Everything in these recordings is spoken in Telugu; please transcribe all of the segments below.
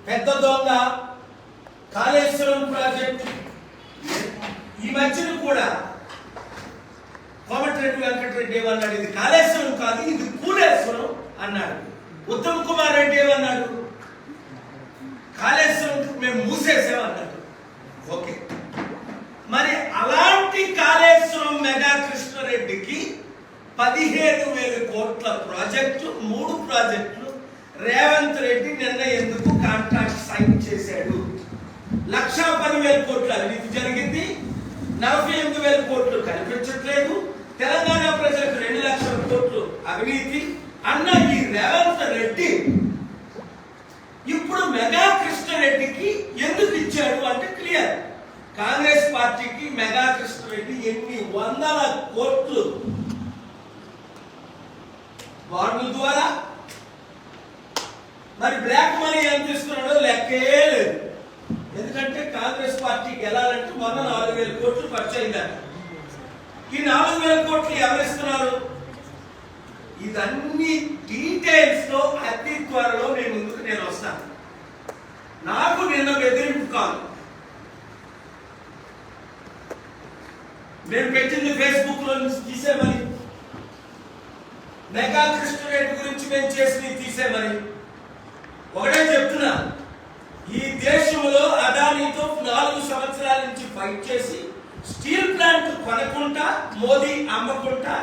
పెద్ద దొంగ కాళేశ్వరం ప్రాజెక్టు ఈ మధ్యన కూడా కోమటిరెడ్డి వెంకటరెడ్డి ఏమన్నాడు, ఇది కాళేశ్వరం కాదు ఇది కూలేశ్వరం అన్నాడు. ఉత్తమ్ కుమార్ రెడ్డి ఏమన్నాడు, కాళేశ్వరం మేము మూసేసామన్నాడు. ఓకే, మరి అలాంటి కాళేశ్వరం మెగా కృష్ణారెడ్డికి 15,000 కోట్ల ప్రాజెక్టు 3 ప్రాజెక్టులు రేవంత్ రెడ్డి నిన్న ఎందుకు కాంట్రాక్ట్ సైన్ చేశాడు? 1,10,000 కోట్ల అవినీతి జరిగింది, 48,000 కోట్లు కనిపించట్లేదు. తెలంగాణ ప్రజలకు 2,00,000 కోట్లు అవినీతి అన్న ఈ రేవంత్ రెడ్డి ఇప్పుడు మెగా కృష్ణారెడ్డికి ఎందుకు ఇచ్చాడు అంటే క్లియర్. కాంగ్రెస్ పార్టీకి మెగా కృష్ణారెడ్డి ఎన్ని వందల కోట్లు బాండ్ల ద్వారా మరి బ్లాక్ మనీ ఎంత ఇస్తున్నాడో లెక్కే లేదు. ఎందుకంటే కాంగ్రెస్ పార్టీ గెలాలంటే మొన్న 4,000 కోట్లు ఖర్చు అయిందట. ఈ 4,000 కోట్లు ఎవరిస్తున్నారు? ఇదన్నీ డీటెయిల్స్ తో అతి త్వరలో నేను వస్తాను. నాకు నిన్న బెదిరింపు కాదు, నేను పెట్టింది ఫేస్బుక్ లో నుంచి తీసేమని, మెగా కృష్ణారెడ్డి గురించి మేము చేసి తీసేమని. ఒకటే చెప్తున్నా, ఈ దేశంలో అదానీతో 4 సంవత్సరాల నుంచి ఫైట్ చేసి స్టీల్ ప్లాంట్ కొనకుండా మోదీ అమ్మకుండా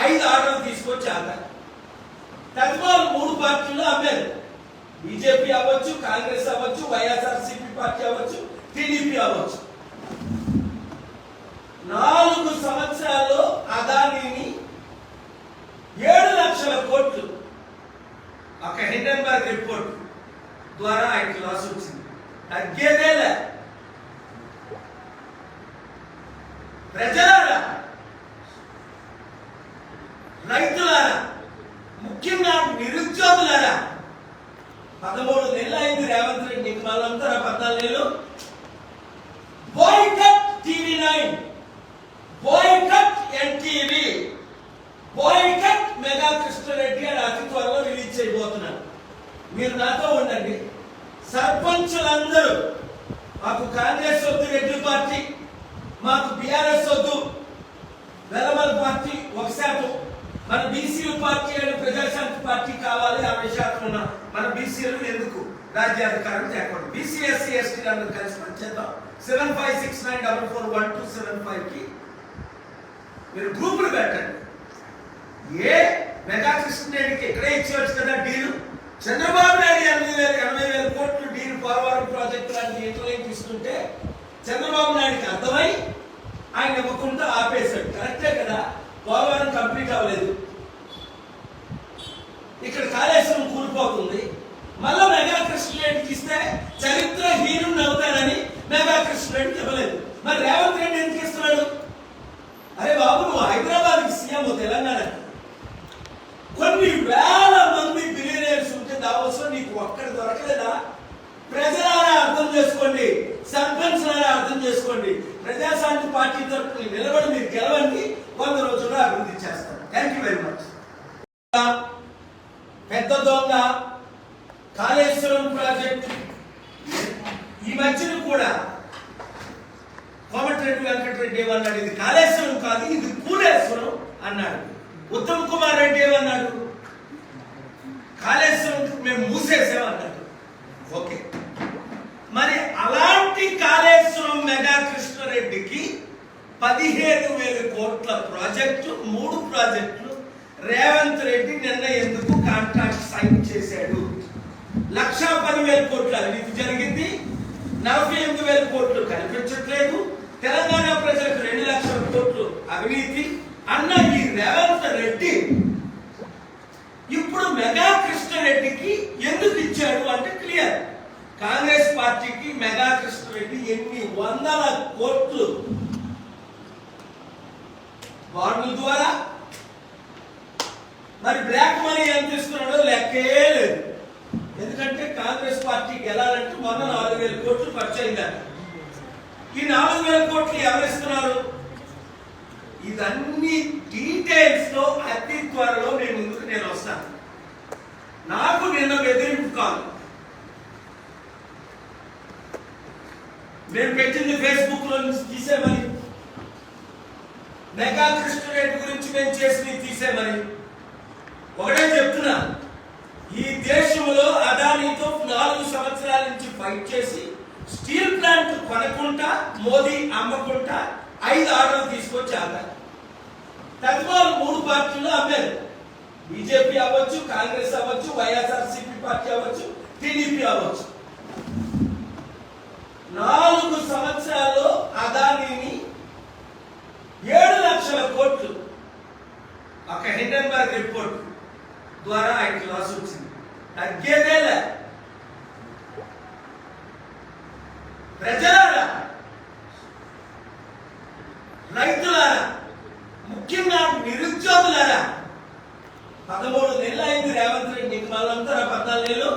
5 ఆర్డర్లు తీసుకొచ్చారు. తద్వారా 3 పార్టీలు అమ్మారు. బీజేపీ అవ్వచ్చు, కాంగ్రెస్ అవ్వచ్చు, వైఎస్ఆర్సీపీ పార్టీ అవ్వచ్చు, టీడీపీ అవ్వచ్చు. 4 సంవత్సరాల్లో అదానీని 7,00,000 కోట్లు ఒక హిండెన్బర్గ్ రిపోర్ట్ ద్వారా ఆయనకి లాస్ వచ్చింది. తగ్గేదేలే. ప్రజలారా, రైతులారా, ముఖ్యంగా నిరుద్యోగులారా, 13 నెలలు అయింది రేవంత్ రెడ్డి, వాళ్ళంతా 14 నెలలు. Boycott TV9, boycott NTV, boycott mega Krishna Reddy అని అతి త్వరలో రిలీజ్ చేయబోతున్నారు. మీరు నాతో ఉండండి. సర్పంచులందరూ మాకు కాంగ్రెస్ వద్దు, రెడ్డి పార్టీ, మాకు బీఆర్ఎస్ వద్దు, వెలమల్ పార్టీ 1%, మన బీసీలు పార్టీ అని ప్రజాశాంతి పార్టీ కావాలి 60% ఉన్న మన బీసీలు ఎందుకు రాజ్యాధికారం తేకూడదు. బీసీ ఎస్సీ ఎస్టీ అందరూ కలిసి పనిచేద్దాం. 7569441275 కి మీరు గ్రూపులు పెట్టండి. ఏ మెగా కృష్ణారెడ్డికి ఇక్కడే ఇచ్చేవచ్చు కదా డీలు. చంద్రబాబు నాయుడు 80,000 కోట్లు డీలు పోలవరం ప్రాజెక్టు లాంటి ఇంటర్లైన్ తీసుకుంటే చంద్రబాబు నాయుడికి అర్థమై ఆయన ఇవ్వకుండా ఆపేశాడు. కరెక్టే కదా, పోలవరం కంప్లీట్ అవ్వలేదు, ఇక్కడ కాళేశ్వరం కూలిపోతుంది. మళ్ళా మెగా కృష్ణారెడ్డికి ఇస్తే చరిత్రహీనుడు అవుతాడని మెగా కృష్ణారెడ్డికి ఇవ్వలేదు. మరి రేవంత్ రెడ్డి ఎందుకు ఇస్తున్నాడు? అరే బాబు, నువ్వు హైదరాబాద్కి సీఎం, తెలంగాణ కొన్ని వేల మంది బిలియనర్స్ ఉంటే దావోస్లో నీకు ఒక్కడి దొరకలేదా? ప్రజలారా అర్థం చేసుకోండి, సర్పంచ్లారా అర్థం చేసుకోండి. ప్రజాశాంతి పార్టీ తరఫున నిలబడి మీరు గెలవండి, 100 రోజుల్లో అభివృద్ధి చేస్తారు. Thank you very much. పెద్ద దొంగ కాళేశ్వరం ప్రాజెక్టు ఈ మధ్యన కూడా కోమటిరెడ్డి వెంకటరెడ్డి ఏమన్నాడు, ఇది కాళేశ్వరం కాదు ఇది కూలేశ్వరం అన్నాడు. ఉత్తమ్ కుమార్ రెడ్డి ఏమన్నాడు, కాళేశ్వరం మేము మూసేసామన్నాడు. ఓకే, మరి అలాంటి కాళేశ్వరం మెగా కృష్ణారెడ్డికి 15,000 కోట్ల ప్రాజెక్టు 3 ప్రాజెక్టులు రేవంత్ రెడ్డి నిన్న ఎందుకు కాంట్రాక్ట్ సైన్ చేశాడు? 1,10,000 కోట్ల అవినీతి జరిగింది, 48,000 కోట్లు కనిపించట్లేదు. తెలంగాణ ప్రజలకు 2,00,000 కోట్లు అవినీతి అన్న ఈ రేవంత్ రెడ్డి ఇప్పుడు మెగా కృష్ణారెడ్డికి ఎందుకు ఇచ్చాడు అంటే క్లియర్. కాంగ్రెస్ పార్టీకి మెగా కృష్ణారెడ్డి ఎన్ని వందల కోట్లు బాండ్ల ద్వారా మరి బ్లాక్ మనీ ఎంత ఇస్తున్నాడో లెక్కే లేదు. ఎందుకంటే కాంగ్రెస్ పార్టీ గెలాలంటే మొన్న 4,000 కోట్లు ఖర్చు అయిందట. ఈ 4,000 కోట్లు ఎవరిస్తున్నారు? ఇదన్నీ డీటెయిల్స్ తో అతి త్వరలో నేను వస్తాను. నాకు నిన్న బెదిరింపు కాదు, నేను పెట్టింది ఫేస్బుక్ లో నుంచి తీసేమని, మెగా కృష్ణారెడ్డి గురించి నేను చేసి తీసేమని ఒకటే చెప్తున్నా. ఈ దేశంలో అదానితో 4 సంవత్సరాల నుంచి ఫైట్ చేసి స్టీల్ ప్లాంట్ కొనకుండా మోదీ అమ్మకుండా 5 ఆర్డర్లు తీసుకొచ్చారు. తత్వాలు 3 పార్టీలు అమ్మారు. బీజేపీ అవ్వచ్చు, కాంగ్రెస్ అవ్వచ్చు, వైఎస్ఆర్సీపీ పార్టీ అవ్వచ్చు, టీడీపీ అవ్వచ్చు. 4 సంవత్సరాల్లో అదానీని 7 లక్షల కోట్లు ఒక హిండెన్బర్గ్ రిపోర్ట్ ద్వారా ఆయనకి లాస్ వచ్చింది. తగ్గేదేలే. ప్రజలారా, రైతులారా, ముఖ్యంగా నిరుద్యోగులారా, 13 నెలలు అయింది రేవంత్ రెడ్డి వాళ్ళంతా 14 నెలలు.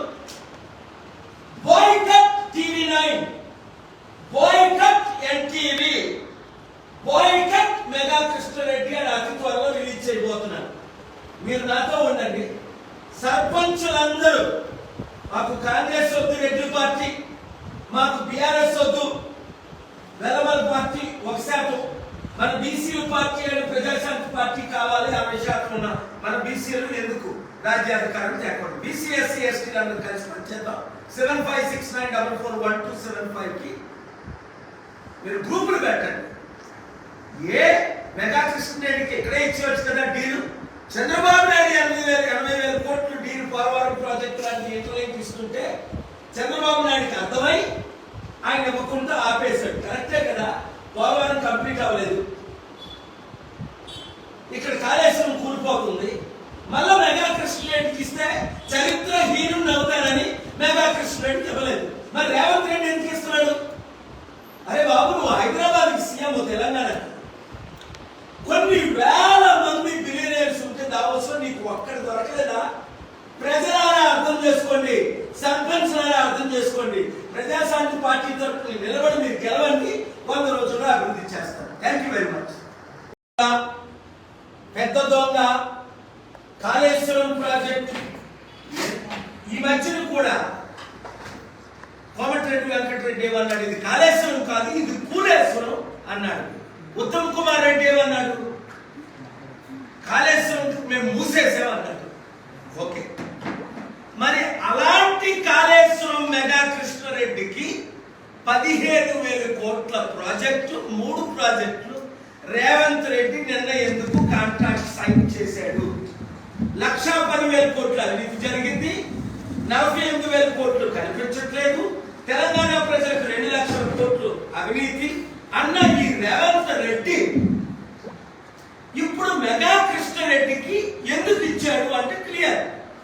Boycott TV nine, boycott NTV, boycott mega Krishna Reddy అని అతి త్వరలో రిలీజ్ చేయబోతున్నారు. మీరు నాతో ఉండండి. సర్పంచులందరూ మాకు కాంగ్రెస్ వద్దు, రెడ్డి పార్టీ, మాకు బీఆర్ఎస్ వద్దు, వెలమల పార్టీ 1%, మన బీసీలు పార్టీ అని ప్రజాశాంతి పార్టీ కావాలి 60% ఉన్న మన బీసీలు ఎందుకు రాజ్యాధికారం తేకూడదు. బీసీ ఎస్సీ ఎస్టీలు అందరూ కలిసి పనిచేద్దాం. 7569441275 కి మీరు గ్రూపులు పెట్టండి. ఏ మెగా కృష్ణారెడ్డికి ఇక్కడే ఇచ్చేవచ్చు కదా డీలు. చంద్రబాబు నాయుడు 80,000 కోట్లు డీలు పోలవరం ప్రాజెక్టు లాంటి ఇంటర్వ్యూ తీసుకుంటే చంద్రబాబు నాయుడికి అర్థమై ఆయన ఇవ్వకుండా ఆపేశాడు. కరెక్టే కదా. పోలవరం కంప్లీట్ అవ్వలేదు, ఇక్కడ కాళేశ్వరం కూలిపోతుంది. మళ్ళా మెగా కృష్ణారెడ్డికి ఇస్తే చరిత్రహీనుడు అవుతాడని మెగా కృష్ణారెడ్డికి ఇవ్వలేదు. మరి రేవంత్ రెడ్డి ఎందుకు ఇస్తున్నాడు? అరే బాబు, నువ్వు హైదరాబాద్కి సీఎం, తెలంగాణ కొన్ని వేల మంది బిలియనీర్స్ ఉంటే దావోస్లో నీకు ఒక్కడి దొరకలేదా? ప్రజలారా అర్థం చేసుకోండి, సర్పంచ్లారా అర్థం చేసుకోండి. ప్రజాశాంతి పార్టీ తరఫున నిలబడి మీరు గెలవండి. 100 రోజుల్లో అభివృద్ధి చేస్తారు. Thank you very much. పెద్ద దొంగ కాళేశ్వరం ప్రాజెక్టు ఈ మధ్యన కూడా కోమటిరెడ్డి వెంకటరెడ్డి ఏమన్నాడు? ఇది కాళేశ్వరం కాదు, ఇది కూలేశ్వరం అన్నాడు. ఉత్తమ్ కుమార్ రెడ్డి ఏమన్నాడు? కాళేశ్వరం మేము మూసేసామన్నాడు. ఓకే, మరి అలాంటి కాళేశ్వరం మెగా కృష్ణారెడ్డికి 15,000 కోట్ల ప్రాజెక్టు, 3 ప్రాజెక్టులు రేవంత్ రెడ్డి నిన్న ఎందుకు కాంట్రాక్ట్ సైన్ చేశాడు? 1,10,000 కోట్ల అవినీతి జరిగింది, 48,000 కోట్లు కనిపించట్లేదు. తెలంగాణ ప్రజలకు 2 లక్షల కోట్లు అవినీతి అన్న ఈ రేవంత్ రెడ్డి ఇప్పుడు మెగా కృష్ణారెడ్డికి ఎందుకు ఇచ్చాడు అంటే క్లియర్.